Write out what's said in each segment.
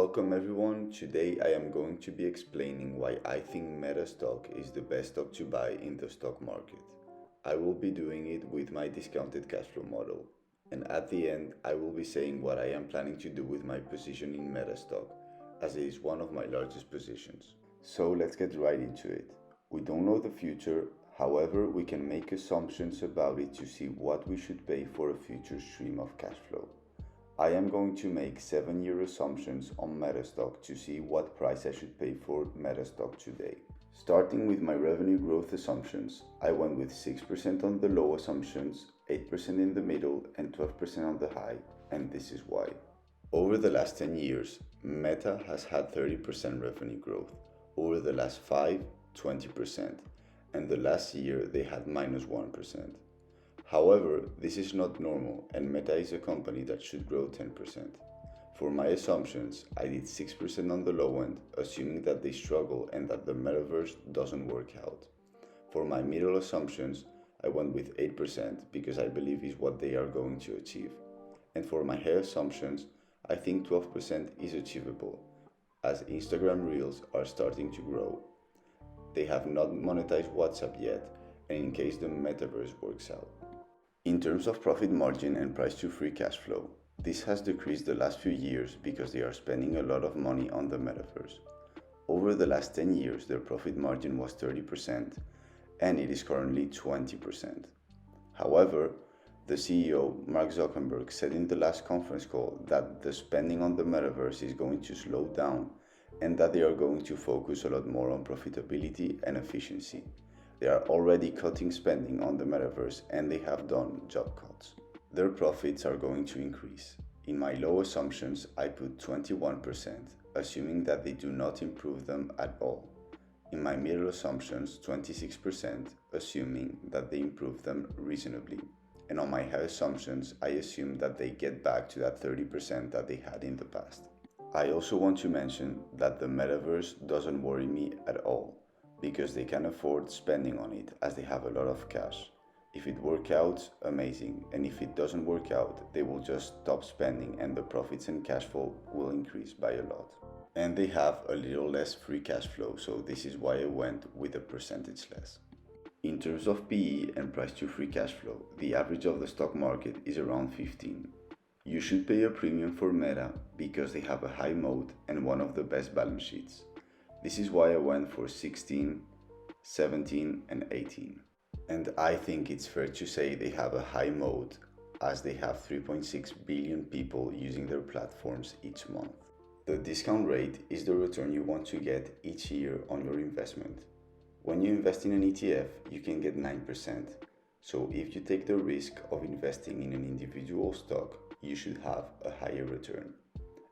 Welcome everyone. Today I am going to be explaining why I think Meta stock is the best stock to buy in the stock market. I will be doing it with my discounted cash flow model. And at the end, I will be saying what I am planning to do with my position in Meta stock, as it is one of my largest positions. So let's get right into it. We don't know the future, however, we can make assumptions about it to see what we should pay for a future stream of cash flow. I am going to make 7-year assumptions on Metastock to see what price I should pay for Metastock today. Starting with my revenue growth assumptions, I went with 6% on the low assumptions, 8% in the middle, and 12% on the high, and this is why. Over the last 10 years, Meta has had 30% revenue growth. Over the last 5, 20%, and the last year they had minus 1%. However, this is not normal, and Meta is a company that should grow 10%. For my assumptions, I did 6% on the low end, assuming that they struggle and that the metaverse doesn't work out. For my middle assumptions, I went with 8% because I believe is what they are going to achieve. And for my high assumptions, I think 12% is achievable, as Instagram Reels are starting to grow. They have not monetized WhatsApp yet, and in case the metaverse works out. In terms of profit margin and price to free cash flow, this has decreased the last few years because they are spending a lot of money on the metaverse. Over the last 10 years, their profit margin was 30% and it is currently 20%. However, the CEO, Mark Zuckerberg, said in the last conference call that the spending on the metaverse is going to slow down and that they are going to focus a lot more on profitability and efficiency. They are already cutting spending on the metaverse and they have done job cuts. Their profits are going to increase. In my low assumptions, I put 21%, assuming that they do not improve them at all. In my middle assumptions, 26%, assuming that they improve them reasonably. And on my high assumptions, I assume that they get back to that 30% that they had in the past. I also want to mention that the metaverse doesn't worry me at all, because they can afford spending on it as they have a lot of cash. If it works out, amazing, and if it doesn't work out, they will just stop spending and the profits and cash flow will increase by a lot. And they have a little less free cash flow, so this is why I went with a percentage less. In terms of PE and price to free cash flow, the average of the stock market is around 15. You should pay a premium for Meta because they have a high moat and one of the best balance sheets. This is why I went for 16, 17 and 18. And I think it's fair to say they have a high moat as they have 3.6 billion people using their platforms each month. The discount rate is the return you want to get each year on your investment. When you invest in an ETF, you can get 9%. So if you take the risk of investing in an individual stock, you should have a higher return.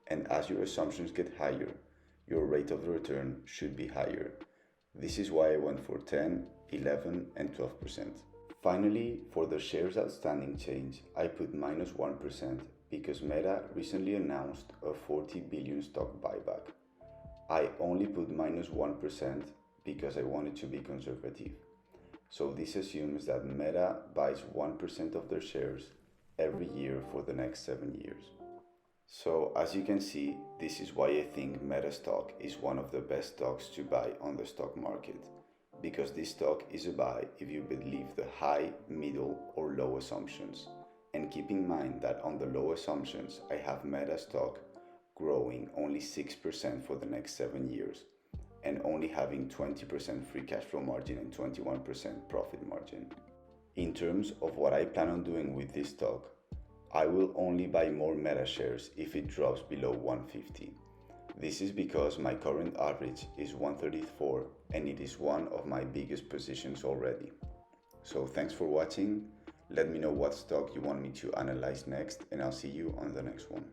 And as your assumptions get higher, your rate of return should be higher. This is why I went for 10, 11 and 12%. Finally, for the shares outstanding change, I put minus 1% because Meta recently announced a 40 billion stock buyback. I only put minus 1% because I wanted to be conservative. So this assumes that Meta buys 1% of their shares every year for the next 7 years. So as you can see, this is why I think Meta stock is one of the best stocks to buy on the stock market, because this stock is a buy if you believe the high, middle or low assumptions. And keep in mind that on the low assumptions, I have Meta stock growing only 6% for the next 7 years and only having 20% free cash flow margin and 21% profit margin. In terms of what I plan on doing with this stock, I will only buy more Meta shares if it drops below 150. This is because my current average is 134 and it is one of my biggest positions already. So thanks for watching. Let me know what stock you want me to analyze next and I'll see you on the next one.